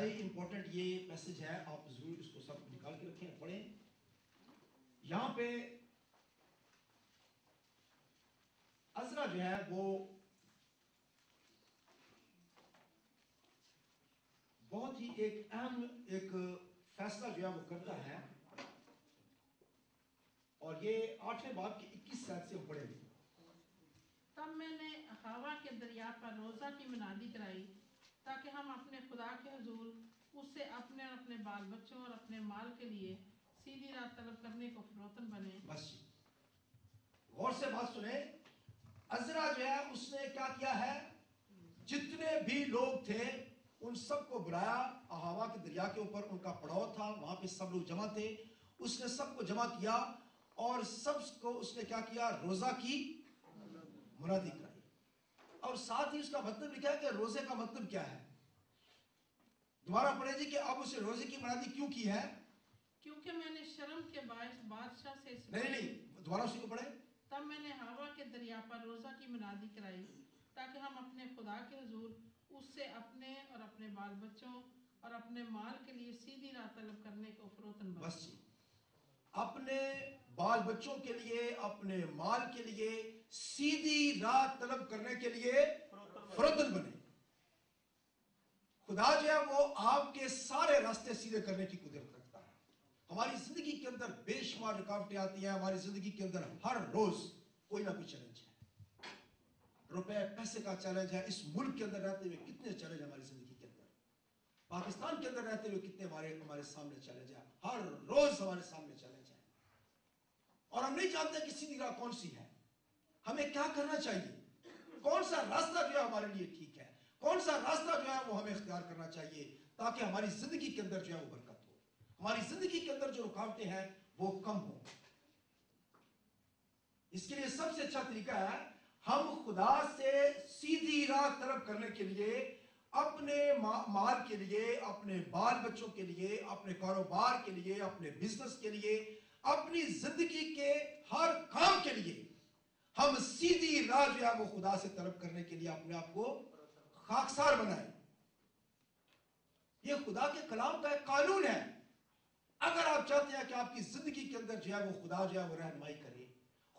انتہائی امپورٹنٹ یہ میسج ہے، آپ ضرور اس کو سب نکال کے رکھیں، پڑھیں. یہاں پہ عزرا جو ہے وہ بہت ہی ایک اہم ایک فیصلہ جو ہے وہ کرتا ہے، اور یہ 8ویں باب کی 21 آیت سے ہم پڑھیں گے. تب میں نے ہوا کے دریا پر روزہ کی منادی کرائی تاکہ ہم اپنے خدا کے حضور اس سے اپنے اور اپنے بال بچوں اور اپنے مال کے لیے سیدھی راہ طلب کرنے کو فروتن بنے. بس غور سے بات سنیں. عزرا جو ہے اس نے کیا کیا ہے، جتنے بھی لوگ تھے ان سب کو بلایا. ہوا کے دریا کے اوپر ان کا پڑاؤ تھا، وہاں پہ سب لوگ جمع تھے. اس نے سب کو جمع کیا اور سب کو اس نے کیا کیا، روزہ کی منادی کرائی. اور ساتھ ہی اس کا مطلب لکھا ہے کہ روزے کا مطلب کیا ہے. دوبارہ پڑھیں جی کہ اب اسے روزے کی منادی کیوں کی ہے؟ کیونکہ میں نے شرم کے باعث بادشاہ سے نہیں دوبارہ اسی کو پڑھیں. تب میں نے ہوا کے دریا پر روزہ کی منادی کرائی تاکہ ہم اپنے خدا کے حضور اس سے اپنے اور اپنے بال بچوں اور اپنے مال کے لیے سیدھی راہ طلب کرنے کو فروتن بنے. بس جی، اپنے بال بچوں کے لیے، اپنے مال کے لیے سیدھی راہ طلب کرنے کے لیے فروتن بنے. خدا جو ہے وہ آپ کے سارے راستے سیدھے کرنے کی قدرت رکھتا ہے. ہماری زندگی کے اندر بے شمار رکاوٹیں آتی ہیں. ہماری زندگی کے اندر ہر روز کوئی نہ کوئی چیلنج ہے. روپے پیسے کا چیلنج ہے. اس ملک کے اندر رہتے ہوئے کتنے چیلنج ہماری زندگی کے اندر، پاکستان کے اندر رہتے ہوئے کتنے ہمارے سامنے چیلنج ہے. ہر روز ہمارے سامنے چیلنج ہے، اور ہم نہیں جانتے کہ سیدھی راہ کون سی ہے. ہمیں کیا کرنا چاہیے، کون سا راستہ جو ہے ہمارے لیے ٹھیک ہے، کون سا راستہ جو ہے وہ ہمیں اختیار کرنا چاہیے تاکہ ہماری زندگی کے اندر جو ہے وہ برکت ہو، ہماری زندگی کے اندر جو رکاوٹیں ہیں وہ کم ہوں. اس کے لیے سب سے اچھا طریقہ ہے ہم خدا سے سیدھی راہ طلب کرنے کے لیے، اپنے مال کے لیے، اپنے بال بچوں کے لیے، اپنے کاروبار کے لیے، اپنے بزنس کے لیے، اپنی زندگی کے ہر کام کے لیے ہم سیدھی راہ جو ہے وہ خدا سے طلب کرنے کے لیے اپنے آپ کو خاکسار بنائیں. یہ خدا کے کلام کا ایک قانون ہے. اگر آپ چاہتے ہیں کہ آپ کی زندگی کے اندر جو ہے وہ خدا جو ہے وہ رہنمائی کرے،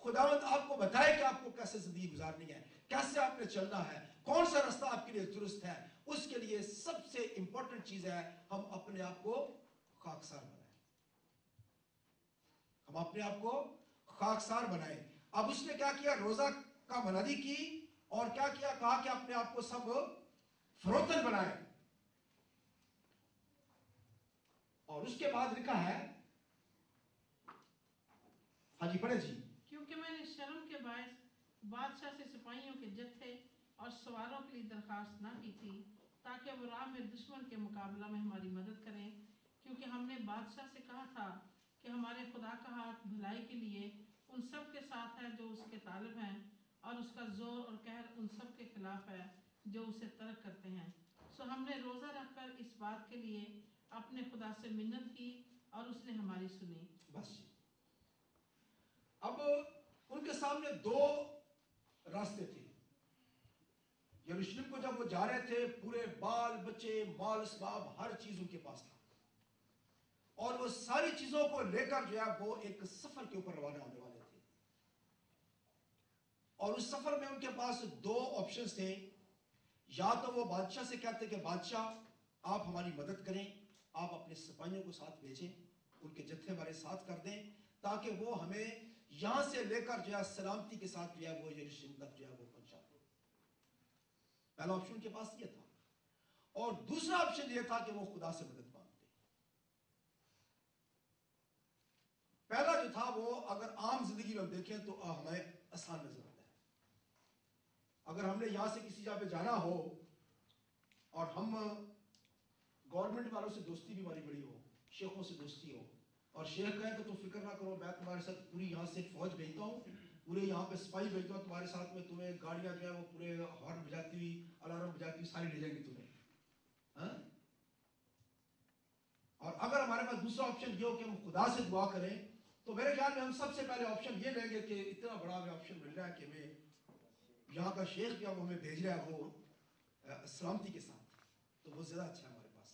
خداوند آپ کو بتائے کہ آپ کو کیسے زندگی گزارنی ہے، کیسے آپ نے چلنا ہے، کون سا راستہ آپ کے لیے درست ہے، اس کے لیے سب سے امپورٹنٹ چیز ہے ہم اپنے آپ کو خاکسار بنائیں. ہم اپنے آپ کو خاکسار بنائیں. اب اس نے کیا کیا، روزہ کا منادی کی اور کیا کیا، کہا کہ اپنے آپ کو سب فروتن بنائیں. اور اس کے بعد لکھا ہے، ہاں جی پڑھیں جی. کیونکہ میں نے شرم کے باعث بادشاہ سے سپاہیوں کے جتھے اور سواروں کے لیے درخواست نہ کی تھی تاکہ وہ راہ میں دشمن کے مقابلہ میں ہماری مدد کریں، کیونکہ ہم نے بادشاہ سے کہا تھا کہ ہمارے خدا کا ہاتھ بھلائی کے لیے ان سب کے ساتھ ہے جو اس کے طالب ہیں، اور اس کا زور اور قہر ان سب کے خلاف ہے جو اسے ترک کرتے ہیں. سو ہم نے روزہ رکھ کر اس بات کے لیے اپنے خدا سے منت کی اور اس نے ہماری سنی. بس اب ان کے سامنے دو راستے تھے. یروشلم کو جب وہ جا رہے تھے، پورے بال بچے، مال اسباب، ہر چیز ان کے پاس تھا، اور وہ ساری چیزوں کو لے کر جو ہے وہ ایک سفر کے اوپر روانہ ہونے والے تھے. اور اس سفر میں ان کے پاس دو آپشنز تھے. یا تو وہ بادشاہ سے کہتے کہ بادشاہ آپ ہماری مدد کریں، آپ اپنے سپاہیوں کو ساتھ بھیجیں، ان کے جتھے ہمارے ساتھ کر دیں تاکہ وہ ہمیں یہاں سے لے کر جو ہے سلامتی کے ساتھ جو ہے وہ یروشلم تک جو ہے وہ پہنچا دیں. پہلا آپشن ان کے پاس یہ تھا. اور دوسرا آپشن یہ تھا کہ وہ خدا سے مدد مانگتے. پہلا جو تھا وہ اگر عام زندگی میں ہم دیکھیں تو ہمیں آسان نظر آتا ہے. اگر ہم نے یہاں سے کسی جگہ پہ جانا ہو اور ہم گورنمنٹ والوں سے دوستی بھی ہماری بڑی ہو، شیخوں سے دوستی ہو، اور شیخ کہے کہ تم فکر نہ کرو، میں تمہارے ساتھ پوری یہاں سے فوج بھیجتا ہوں، پورے یہاں پہ سپاہی بھیجتا ہوں تمہارے ساتھ میں، تمہیں گاڑیاں جو ہے وہ پورے ہارن بجاتی ہوئی، الارم بجاتی ہوئی ساری لے جائیں گی تمہیں. اور اگر ہمارے پاس دوسرا آپشن یہ ہو کہ ہم خدا سے دعا کریں، تو میرے خیال میں ہم سب سے پہلے آپشن یہ لیں گے کہ اتنا بڑا ہمیں آپشن مل رہا ہے کہ ہمیں یہاں کا شیخ کیا وہ ہمیں بھیج رہا ہے وہ سلامتی کے ساتھ، تو وہ زیادہ اچھا ہے ہمارے پاس.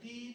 3